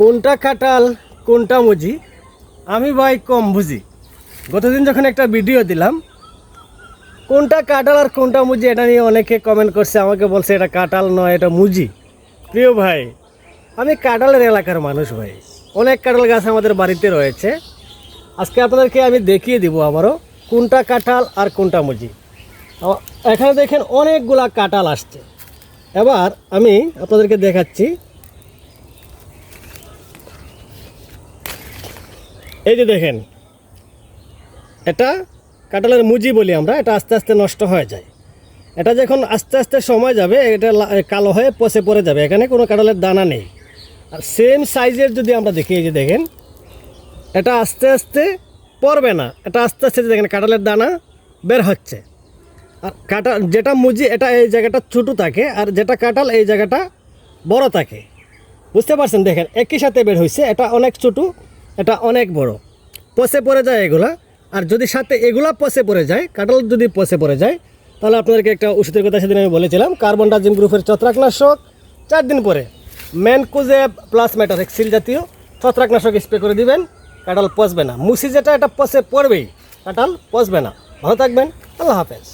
কোনটা কাঁঠাল কোনটা মুজি আমি ভাই কম বুঝি। গতদিন যখন একটা ভিডিও দিলাম কোনটা কাঁঠাল আর কোনটা মুজি এটা নিয়ে অনেকে কমেন্ট করছে, আমাকে বলছে এটা কাঁঠাল নয় এটা মুজি। প্রিয় ভাই, আমি কাঁঠালের এলাকার মানুষ ভাই, অনেক কাঁঠাল গাছ আমাদের বাড়িতে রয়েছে। আজকে আপনাদেরকে আমি দেখিয়ে দিব আবারও কোনটা কাঁঠাল আর কোনটা মুজি। এখানে দেখেন অনেকগুলা কাঁঠাল আসছে। এবার আমি আপনাদেরকে দেখাচ্ছি, এই যে দেখেন, এটা কাঁঠালের মুজি বলি আমরা। এটা আস্তে আস্তে নষ্ট হয়ে যায়। এটা যখন আস্তে আস্তে সময় যাবে এটা কালো হয়ে পচে পড়ে যাবে, এখানে কোনো কাঁঠালের দানা নেই। আর সেম সাইজের যদি আমরা দেখি, এই যে দেখেন, এটা আস্তে আস্তে পড়বে না, এটা আস্তে আস্তে দেখেন কাঁঠালের দানা বের হচ্ছে। আর কাঁঠাল যেটা মুজি এটা এই জায়গাটা ছোটো থাকে, আর যেটা কাঁঠাল এই জায়গাটা বড় থাকে। বুঝতে পারছেন? দেখেন একই সাথে বের হয়েছে, এটা অনেক ছোটো, এটা অনেক বড়। পচে পড়ে যায় এগুলা। আর যদি সাথে এগুলা পচে পড়ে যায়, কাঁঠাল যদি পচে পড়ে যায়, তাহলে আপনাদেরকে একটা ওষুধের কথা সেদিন আমি বলেছিলাম, কার্বনডাজিম গ্রুপের ছত্রাকনাশক 4 দিন পরে ম্যানকোজেব প্লাস মেটারেক্সিল জাতীয় ছত্রাকনাশক স্প্রে করে দিবেন। কাঁঠাল পচবে না। মুসি যেটা এটা পচে পড়বেই, কাঁঠাল পচবে না। ভালো থাকবেন, আল্লাহ হাফেজ।